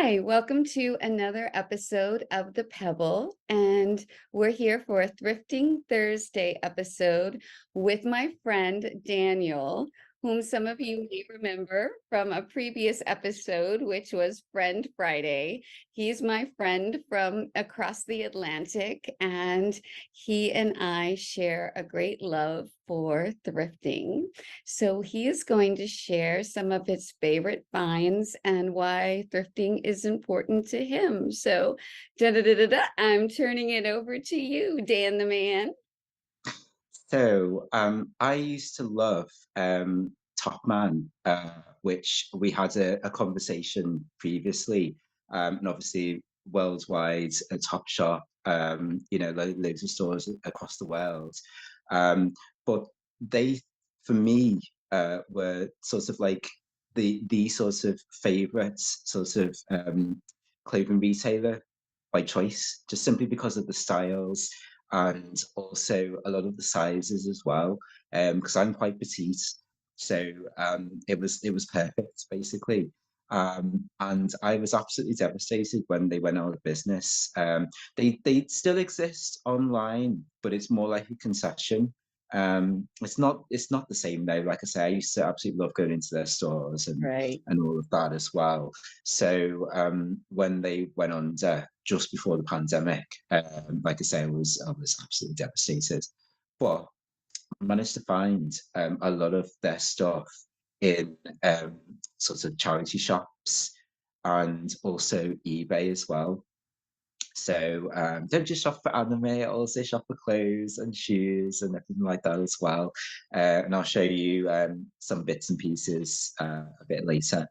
Hi, welcome to another episode of The Pebble. And we're here for a Thrifting Thursday episode with my friend Daniel, whom some of you may remember from a previous episode, which was Friend Friday. He's my friend from across the Atlantic, and he and I share a great love for thrifting. So he is going to share some of his favorite finds and why thrifting is important to him. So, I'm turning it over to you, Dan the man. I used to love Top Man, which we had a conversation previously, and obviously worldwide, a Top Shop, loads of stores across the world. Um, but they, for me, were sort of like the sort of favorite sort of clothing retailer by choice, just simply because of the styles and also a lot of the sizes as well. Because I'm quite petite, so it was perfect basically. And I was absolutely devastated when they went out of business. They still exist online, but it's more like a concession. It's not the same now. Like I say, I used to absolutely love going into their stores and Right. all of that as well. So when they went under just before the pandemic, like I say, I was absolutely devastated. But I managed to find a lot of their stuff in sort of charity shops and also eBay as well. So don't just shop for anime, I also shop for clothes and shoes and everything like that as well. And I'll show you some bits and pieces a bit later.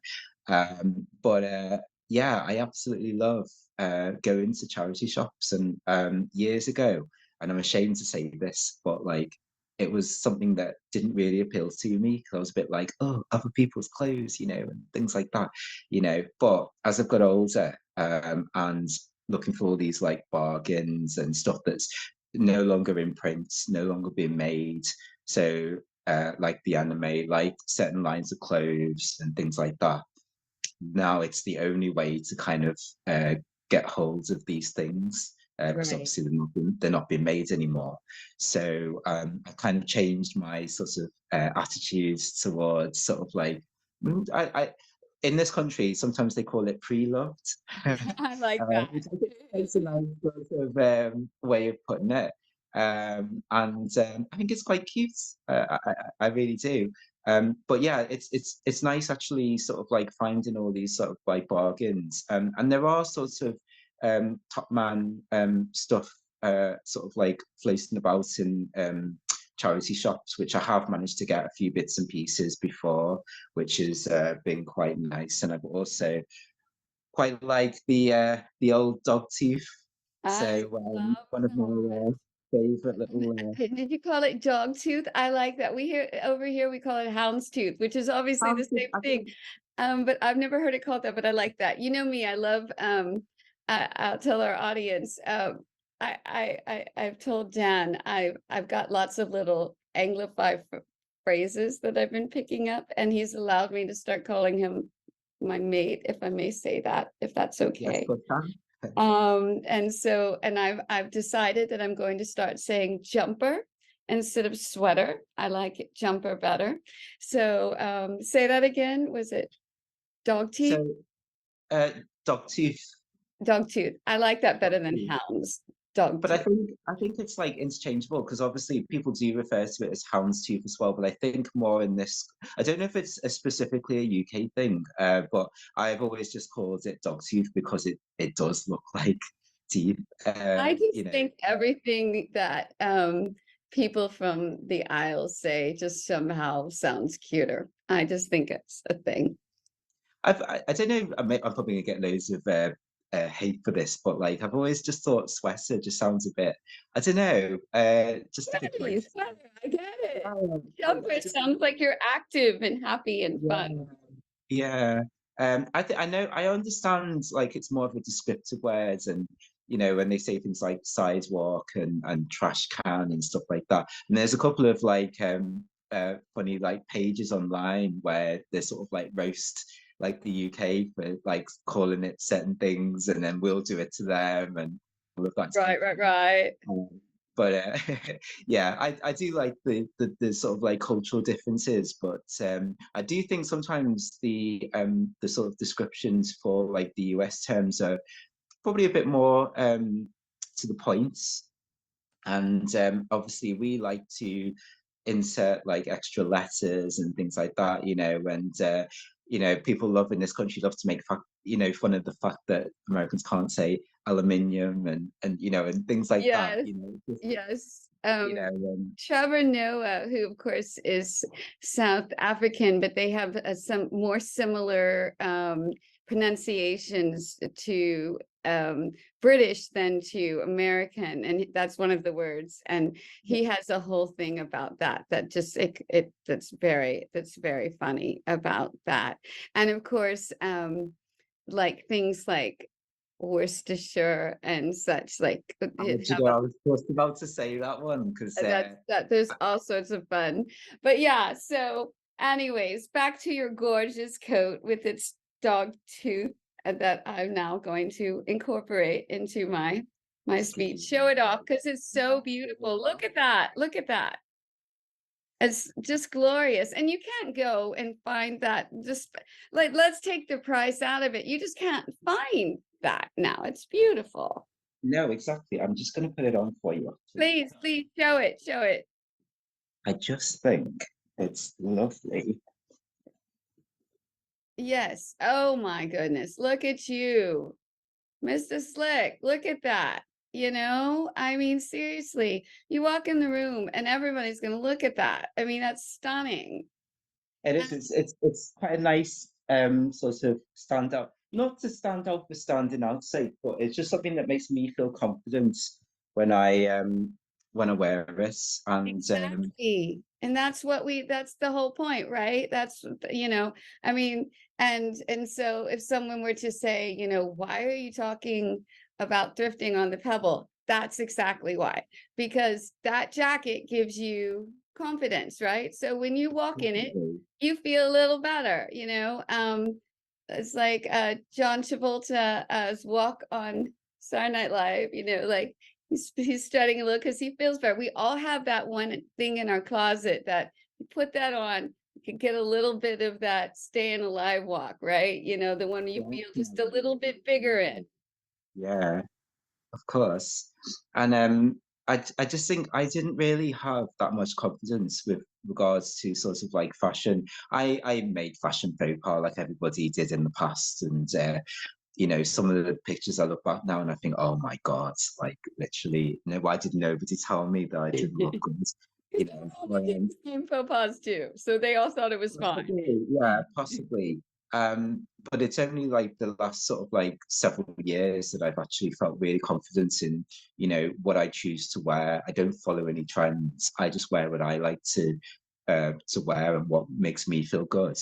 But yeah, I absolutely love going to charity shops. And years ago, and I'm ashamed to say this, but like it was something that didn't really appeal to me because I was a bit like, oh, other people's clothes, and things like that. But as I've got older, and looking for all these like bargains and stuff that's no longer in print, no longer being made. So like the anime, like certain lines of clothes and things like that. Now it's the only way to kind of get hold of these things because Right. obviously they're not being made anymore. So I kind of changed my sort of attitudes towards sort of like I in this country sometimes they call it pre-loved, I like that. which I think is a nice sort of way of putting it. And I think it's quite cute. I really do. But yeah, it's nice actually sort of like finding all these sort of like bargains. And there are sorts of top man stuff sort of like floating about in charity shops, which I have managed to get a few bits and pieces before, which has been quite nice. And I've also quite like the old dog tooth. I So love one of my favorite that. little Did you call it dog tooth? I like that. We hear over here we call it hound's tooth, which is obviously the houndstooth. same I thing. think But I've never heard it called that, but I like that. You know me, I love I'll tell our audience. I've told Dan I've got lots of little Anglify phrases that I've been picking up, and he's allowed me to start calling him my mate, if I may say that, if that's yes, okay. good time. And I've decided that I'm going to start saying jumper instead of sweater. I like it jumper better. So say that again. Was it dog teeth? So uh, dog tooth. Dog tooth. I like that Dog better than tooth. hounds. Dog But I tooth. think I think it's like interchangeable because obviously people do refer to it as houndstooth as well. But I think more in this, I don't know if it's specifically a UK thing, but I've always just called it dog tooth because it does look like teeth. I You just know, think everything that people from the aisles say just somehow sounds cuter. I just think it's a thing. I don't know. I'm probably gonna get loads of hate for this, but like I've always just thought sweater just sounds a bit. I don't know. Just a bit like. Sweaty, sweater, I get it. I Jumper just sounds like you're active and happy and yeah. fun. Yeah. I know I understand like it's more of a descriptive word and when they say things like sidewalk and trash can and stuff like that. And there's a couple of like funny like pages online where they sort of like roast like the UK for like calling it certain things, and then we'll do it to them, and all of that type Right, right, right. um, but yeah, I do like the sort of like cultural differences, but I do think sometimes the sort of descriptions for like the US terms are probably a bit more to the point. And obviously we like to insert like extra letters and things like that, and people love in this country love to make fun of the fact that Americans can't say aluminium and things like that, Yes, yes. um, Trevor Noah, who of course is South African, but they have some more similar pronunciations to British than to American, and that's one of the words. And he has a whole thing about that. That just that's very funny about that. And of course, like things like Worcestershire and such, like do it you have know, I was just about to say that one because that there's all sorts of fun. But yeah, so anyways, back to your gorgeous coat with its dog tooth that I'm now going to incorporate into my speech. Show it off because it's so beautiful. Look at that. Look at that. It's just glorious. And you can't go and find that, just like, let's take the price out of it. You just can't find that now. It's beautiful. no, exactly. I'm just going to put it on for you. Actually, Please, please show it. Show it. I just think it's lovely. Yes. Oh my goodness. Look at you, Mr. Slick. Look at that. I mean, seriously, you walk in the room and everybody's going to look at that. I mean, that's stunning. It And is. It's quite a nice sort of stand out. Not to stand out for standing out sake, but it's just something that makes me feel confident when I wear it. And exactly. And that's the whole point, right? I mean, and so if someone were to say, why are you talking about thrifting on the Pebble? That's exactly why. Because that jacket gives you confidence, right? So when you walk in it, you feel a little better. It's like John Travolta's walk on Saturday Night Live, like he's starting a little because he feels better. We all have that one thing in our closet that you put that on, you can get a little bit of that staying alive walk, right? The one you feel just a little bit bigger in. yeah, of course. And I just think I didn't really have that much confidence with regards to sort of like fashion. I made fashion faux pas like everybody did in the past, and some of the pictures I look back now and I think, oh my God, like literally, why did nobody tell me that I didn't look good? You know, They did the same faux pas too, so they all thought it was fine. possibly, yeah, possibly. But it's only like the last sort of like several years that I've actually felt really confident in, what I choose to wear. I don't follow any trends. I just wear what I like to wear and what makes me feel good.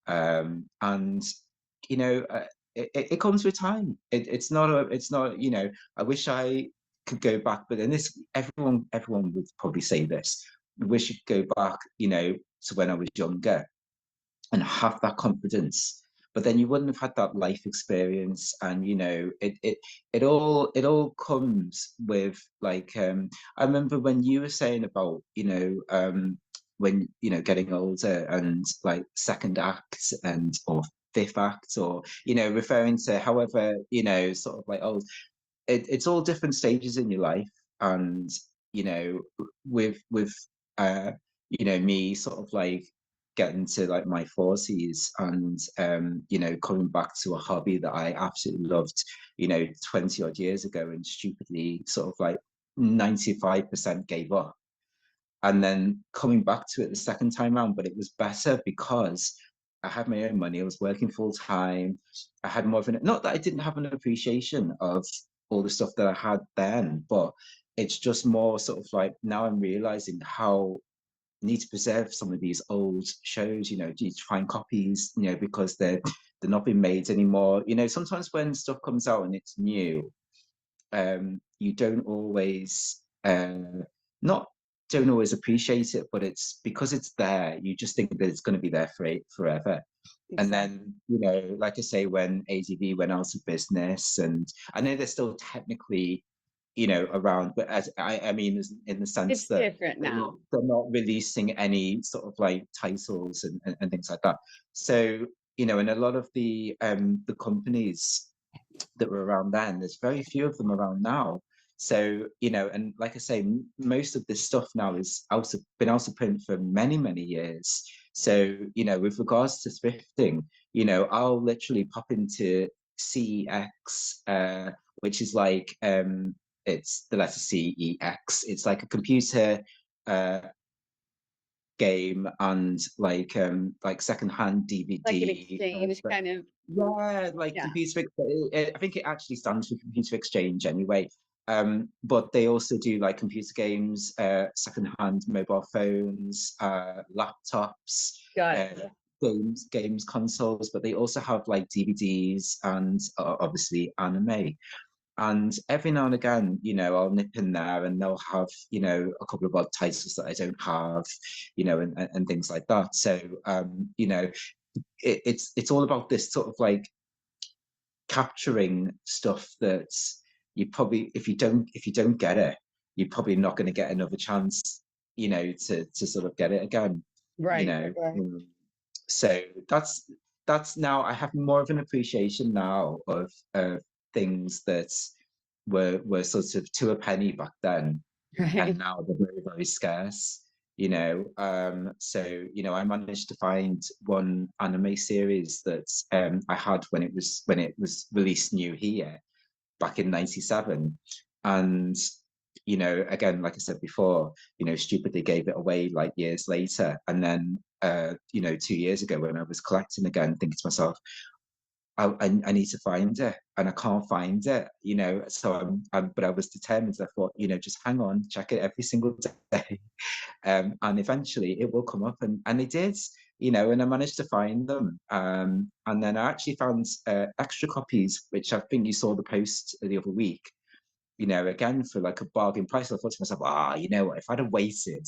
And you know, uh, it comes with time. It's not. I wish I could go back, but then this everyone would probably say this. I wish you could go back, to when I was younger and have that confidence, but then you wouldn't have had that life experience. And it all comes with like I remember when you were saying about when getting older and like second act and or fifth act, or referring to however sort of like old, it's all different stages in your life. And with uh me sort of like getting to like my 40s, and coming back to a hobby that I absolutely loved 20 odd years ago, and stupidly sort of like 95% gave up, and then coming back to it the second time around. But it was better because I had my own money, I was working full time, I had more of an, not that I didn't have an appreciation of all the stuff that I had then, but it's just more sort of like now I'm realizing how I need to preserve some of these old shows, to find copies, because they're not being made anymore. Sometimes when stuff comes out and it's new, you don't always not don't always appreciate it, but it's because it's there, you just think that it's going to be there for forever. And Exactly. then, like I say, when ADV went out of business, and I know they're still technically, around, but as I mean, in the sense It's that different they're not now. they're not releasing any sort of like titles and things like that. So, and a lot of the companies that were around then, there's very few of them around now. So, and like I say, most of this stuff now is been out of print for many, many years. So, with regards to thrifting, I'll literally pop into CEX, which is like, it's the letter CEX. It's like a computer uh, game, and like secondhand Like an DVD. exchange kind of, Yeah, like yeah. I think it actually stands for computer exchange anyway. But they also do like computer games, secondhand mobile phones, laptops, Got uh, it. games consoles. But they also have like DVDs and obviously anime. And every now and again, I'll nip in there and they'll have, a couple of odd titles that I don't have, and things like that. So, it's all about this sort of like capturing stuff that you probably, if you don't get it, you're probably not going to get another chance, to sort of get it again, you Right, know. right. So that's now I have more of an appreciation now of things that were sort of to a penny back then, and Right. now they're very, very scarce. So I managed to find one anime series that I had when it was released new here back in '97, and again, like I said before, stupidly gave it away like years later, and then 2 years ago when I was collecting again, thinking to myself, I need to find it and I can't find it, so but I was determined. I thought, just hang on, check it every single day. And eventually it will come up, and it did, and I managed to find them. And then I actually found extra copies, which I think you saw the post the other week, again for like a bargain price. I thought to myself, you know what, if I'd have waited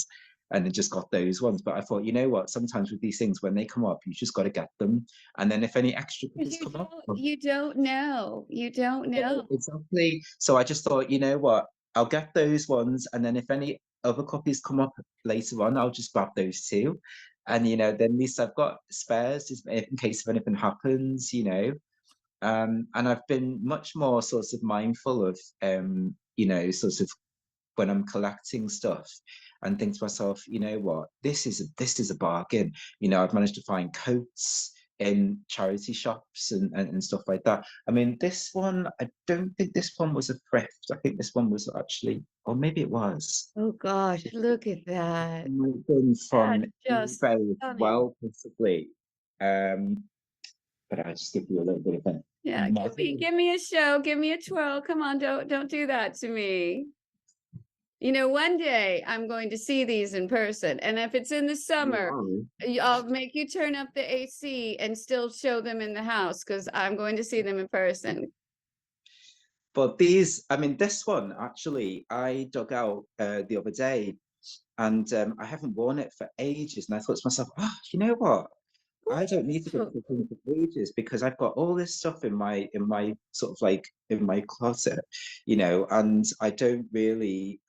and then just got those ones. But I thought, you know what, sometimes with these things, when they come up, you just got to get them. And then if any extra Because copies come up, you don't know. You don't know. exactly. So I just thought, you know what, I'll get those ones, and then if any other copies come up later on, I'll just grab those too. And then at least I've got spares in case if anything happens. And I've been much more sort of mindful of sort of when I'm collecting stuff, and think to myself, you know what, this is a bargain. I've managed to find coats in charity shops and stuff like that. I mean, this one, I don't think this one was a thrift. I think this one was actually, or maybe it was. Oh gosh, look at that. Might have been That's from just eBay as stunning. well, possibly. Um, but I just give you a little bit of a Yeah, model. give me a show, give me a twirl. Come on, don't do that to me. One day I'm going to see these in person, and if it's in the summer, Wow. I'll make you turn up the AC and still show them in the house because I'm going to see them in person. But these, I mean, this one actually, I dug out the other day, and I haven't worn it for ages. And I thought to myself, you know what? I don't need to go Ooh, to the for ages, because I've got all this stuff in my sort of like in my closet, and I don't really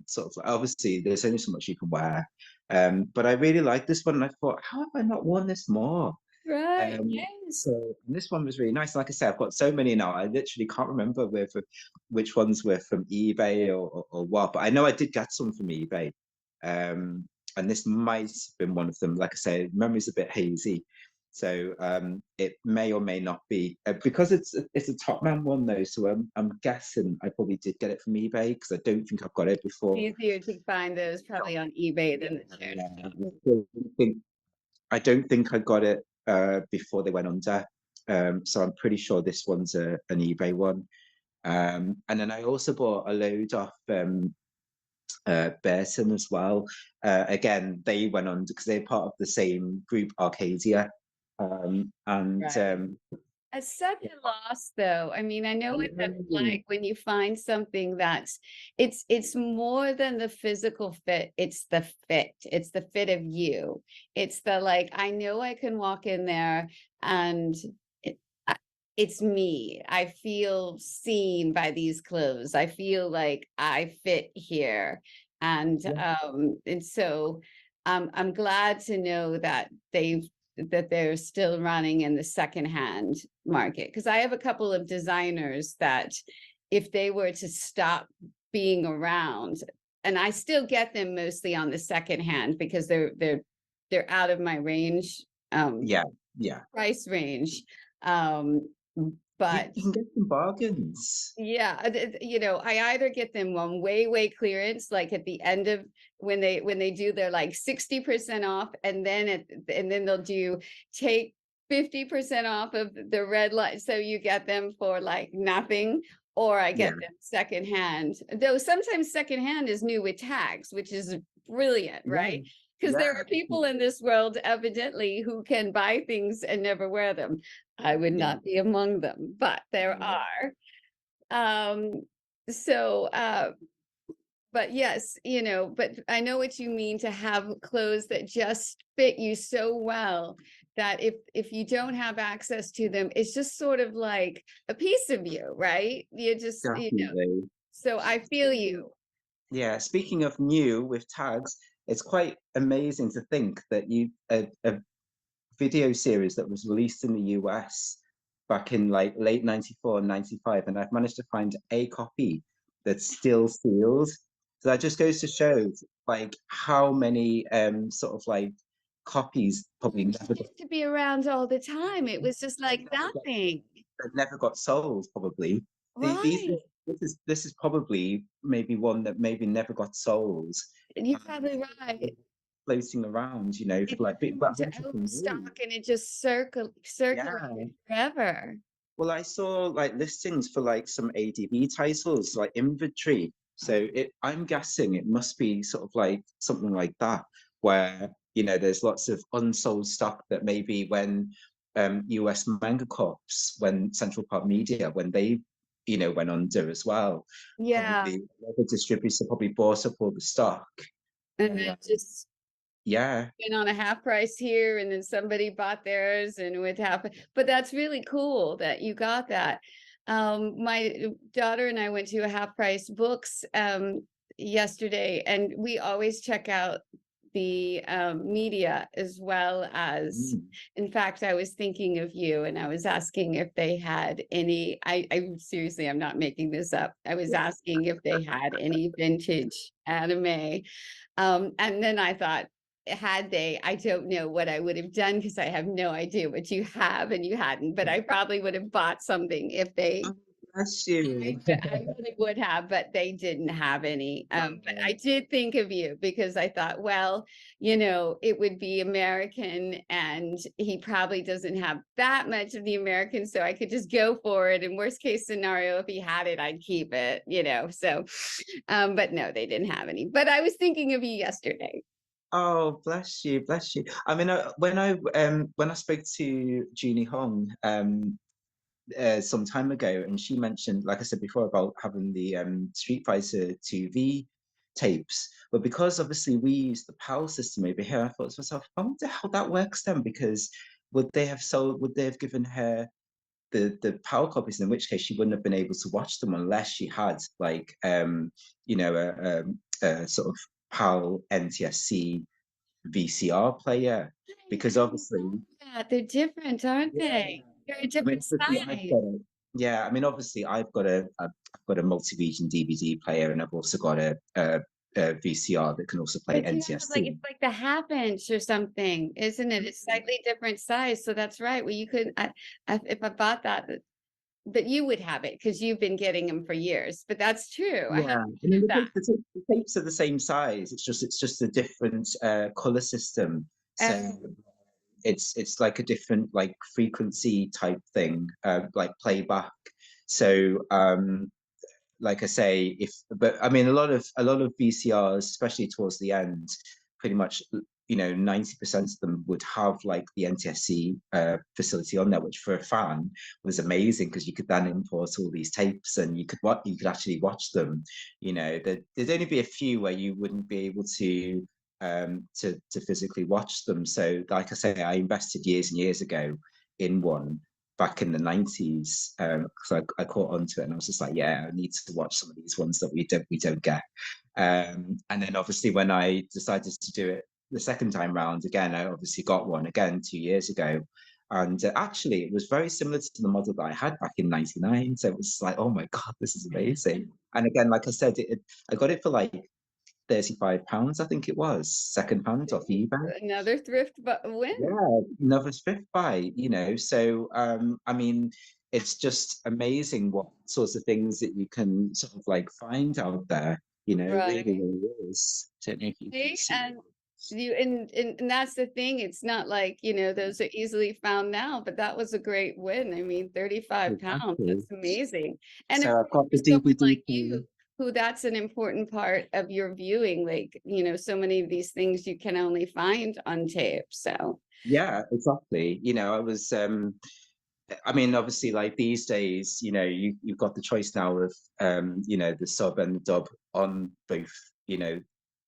sort of, obviously there's only so much you can wear. But I really like this one, and I thought, how have I not worn this more? right, So yes. and this one was really nice. Like I said, I've got so many now. I literally can't remember which ones were from eBay or what. But I know I did get some from eBay, and this might have been one of them. Like I say, memory's a bit hazy, so it may or may not be because it's a top man one though. So I'm guessing I probably did get it from eBay, because I don't think I've got it before. Easier to find those probably on eBay than the charity shop. I don't think I got it before they went under. So I'm pretty sure this one's an eBay one. And then I also bought a load off Burton as well. Again, they went under because they're part of the same group, Arcadia. And Right. It's such a loss, though. I mean, I know what that's Mm. like when you find something that's it's more than the physical fit, it's the fit. It's the fit of you. It's the like, I know I can walk in there and it, I- it's me. I feel seen by these clothes. I feel like I fit here. Yeah, And so I'm glad to know that they're still running in the secondhand market, because I have a couple of designers that if they were to stop being around, and I still get them mostly on the secondhand because they're out of my range, yeah, yeah. price range. Um, but You can get some bargains. yeah, I either get them on way clearance, like at the end of when they do their like 60% off, and then they'll do take 50% off of the red light, so you get them for like nothing, or I Yeah, get them secondhand. Though sometimes secondhand is new with tags, which is brilliant, yeah, right? Because there yeah, are people in this world evidently who can buy things and never wear them. I would yeah. not be among them, but there Yeah. are. Um, so, but yes, but I know what you mean, to have clothes that just fit you so well that if you don't have access to them, it's just sort of like a piece of you, right? Definitely. So I feel you. Yeah, speaking of new with tags, it's quite amazing to think that a video series that was released in the US back in like late 94 and 95, and I've managed to find a copy that's still sealed. So that just goes to show like how many sort of like copies probably It never got, used to be around all the time. It was just like nothing. that never got sold probably. These Right. this is probably maybe one that maybe never got sold You're and probably right. floating around, you know, for It like bit never went of to interesting news. overstock, and it just Yeah. circulated forever. Well, I saw like listings for like some ADV titles, like inventory. So I'm guessing it must be sort of like something like that, where there's lots of unsold stock that maybe when US Manga Corps, when Central Park Media, when they went under as well, Yeah. probably the distributor probably bought up all the stock. And then And just yeah, been on a half price here, and then somebody bought theirs and with half, but that's really cool that you got that. My daughter and I went to a half price books yesterday, and we always check out the media as well as, mm, in fact, I was thinking of you, and I was asking if they had any, I seriously, I'm not making this up. I was asking if they had any vintage anime. And then I thought, had they, I don't know what I would have done, because I have no idea what you have and you hadn't, but I probably would have bought something if they, oh, bless you. I really would have, but they didn't have any. But I did think of you because I thought, well, it would be American, and he probably doesn't have that much of the American, so I could just go for it. And worst case scenario, if he had it, I'd keep it. So, but no, they didn't have any. But I was thinking of you yesterday. Oh, bless you, bless you. I mean, when I spoke to Junie Hong some time ago, and she mentioned, like I said before, about having the Street Fighter 2V tapes, but because obviously we use the PAL system over here, I thought to myself, I wonder how that works then, because would they have given her the PAL copies, in which case she wouldn't have been able to watch them unless she had like a sort of PAL NTSC VCR player, because I didn't obviously, know that. They're different, aren't yeah. they? They're a I mean, different obviously I've size. got a, yeah, I mean, obviously I've got a multi-region DVD player, and I've also got a VCR that can also play But you have like, NTSC. it's like the half inch or something, isn't it? It's slightly different size. So that's right. Well, you could, if I bought that, that you would have it because you've been getting them for years. But that's true. I Yeah, hadn't I mean thought of that. the tapes are the same size. It's just a different color system. So Oh, it's like a different like frequency type thing, like playback. So like I say, but I mean a lot of VCRs, especially towards the end, pretty much 90% of them would have like the NTSC facility on there, which for a fan was amazing because you could then import all these tapes and you could actually watch them. There'd only be a few where you wouldn't be able to physically watch them. So, like I say, I invested years and years ago in one back in the 90s because I caught onto it and I was just like, yeah, I need to watch some of these ones that we don't get. And then obviously when I decided to do it the second time round again, I obviously got one again 2 years ago. And actually, it was very similar to the model that I had back in '99. So it was like, oh my God, this is amazing. And again, like I said, I got it for like £35, I think it was, secondhand off eBay. Another thrift win. Yeah, another Thrift buy. So I mean, it's just amazing what sorts of things that you can sort of like find out there. Really, Right. really is. Don't know if you can See, see and it. and that's the thing. It's not like, those are easily found now, but that was a great win. I mean, 35 pounds, Exactly. that's amazing. And of So I've course, got for the someone DVD like player. you, who that's an important part of your viewing, like, so many of these things you can only find on tape. So, Yeah, exactly. I mean, obviously, like these days, you've got the choice now of the sub and the dub on both,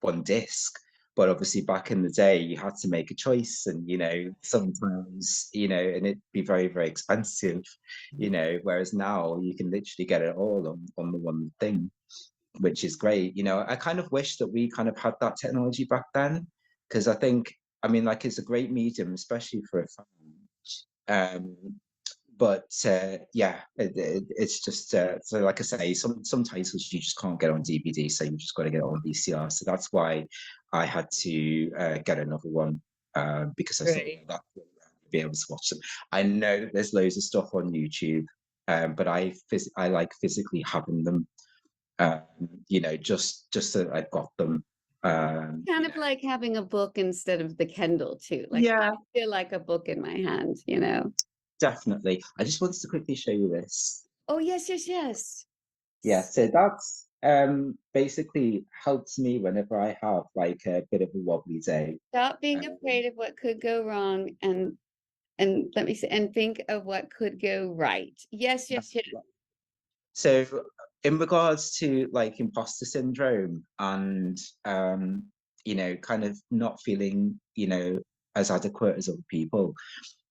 one disc. But obviously back in the day you had to make a choice and sometimes, and it'd be very, very expensive, whereas now you can literally get it all on the one thing, which is great. I kind of wish that we kind of had that technology back then, because I mean, like it's a great medium, especially for a fan. But yeah, it's just so like I say, some titles you just can't get on DVD, so you just got to get it on VCR. So that's why I had to get another one because I thought right. that I'd be able to watch them. I know that there's loads of stuff on YouTube, but I like physically having them. Um, just so I've got them. Kind of like having a book instead of the Kindle too. Like I Yeah, feel like a book in my hand. definitely. I just wanted to quickly show you this. Oh, yes, yes, yes. Yeah, so that's basically helps me whenever I have like a bit of a wobbly day. Stop being Um, afraid of what could go wrong and let me see and think of what could go right. Yes, yes, yes. so in regards to like imposter syndrome and kind of not feeling, as adequate as other people.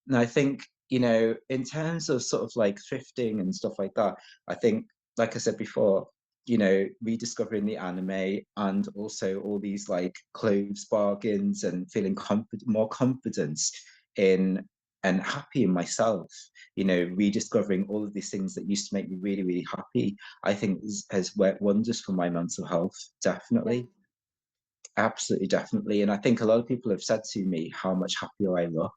And I think, in terms of sort of like thrifting and stuff like that, I think, like I said before, rediscovering the anime and also all these like clothes bargains and feeling more confidence in and happy in myself, rediscovering all of these things that used to make me really, really happy, I think has worked wonders for my mental health, Yeah. definitely. Absolutely, definitely. And I think a lot of people have said to me how much happier I look.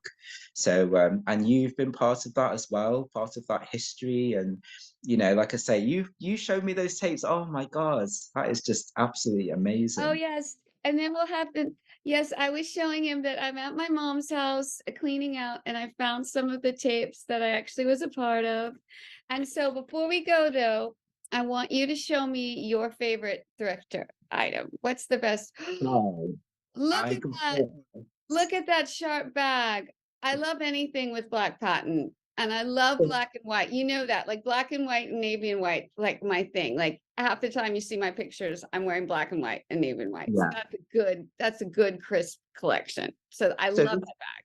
So, and you've been part of that as well, part of that history. And, like I say, you showed me those tapes. Oh my God, that is just absolutely Oh, amazing. yes. And then we'll have to, yes, I was showing him that I'm at my mom's house cleaning out and I found some of the tapes that I actually was a part of. And so before we go though, I want you to show me your favorite thrifter item. What's the best? Wow. Look I at got that. Look at that sharp bag. I love anything with black pattern. And I love black and white. You know that, like black and white and navy and white, like my thing. Like half the time you see my pictures, I'm wearing black and white and navy and white. So yeah. that's a good crisp collection. So I So love this, that bag.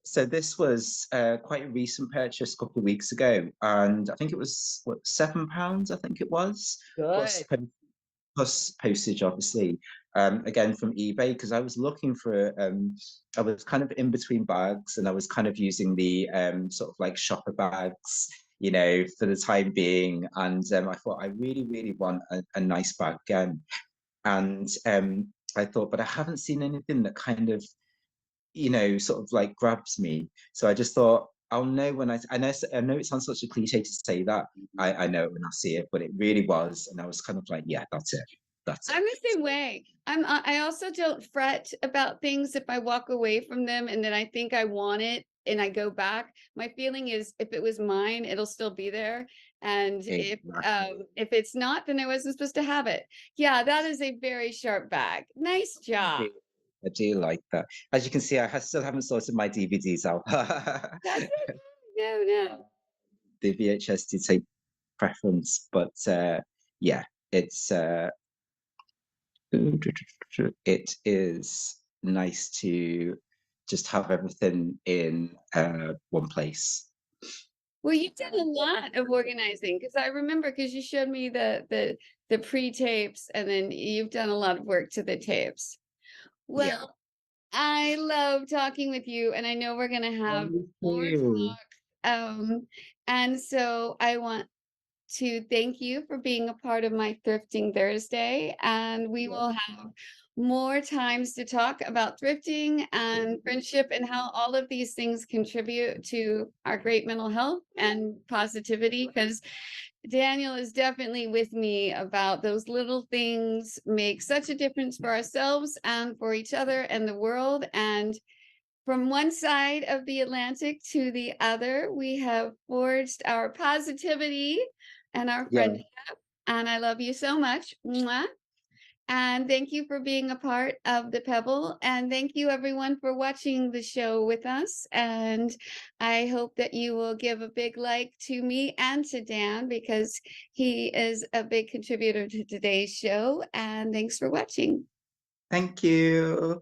so this was quite a recent purchase a couple of weeks ago, and I think it was what £7, I think it was, plus Good. plus postage, obviously. Again from eBay because I was looking for. I was kind of in between bags, and I was kind of using the sort of like shopper bags, for the time being. And I thought I really, really want a nice bag again. And I thought, but I haven't seen anything that kind of, sort of like grabs me. So I just thought. I'll know when I know it sounds such a cliche to say that. I know it when I see it, but it really was. And I was kind of like, yeah, that's it. That's it. I'm the same way. I also don't fret about things if I walk away from them and then I think I want it and I go back. My feeling is if it was mine, it'll still be there. And Exactly. if it's not, then I wasn't supposed to have it. Yeah, that is a very sharp bag. Nice Thank job. you. I do like that. As you can see, still haven't sorted my DVDs out. That's okay. No, no. The VHS did take preference, but yeah, it's it is nice to just have everything in one place. Well, you've done a lot of organizing because I remember because you showed me the pre-tapes and then you've done a lot of work to the tapes. Yeah. Well, I love talking with you, and I know we're gonna Oh, have me more too. talk. And so I want to thank you for being a part of my Thrifting Thursday, and we Yeah. will have more times to talk about thrifting and friendship and how all of these things contribute to our great mental health and positivity. Because Daniel is definitely with me about those little things make such a difference for ourselves and for each other and the world. And from one side of the Atlantic to the other, we have forged our positivity and our Yeah. friendship. And I love you so much. Mwah. And thank you for being a part of the Pebble. And thank you, everyone, for watching the show with us. And I hope that you will give a big like to me and to Dan because he is a big contributor to today's show. And thanks for watching. Thank you.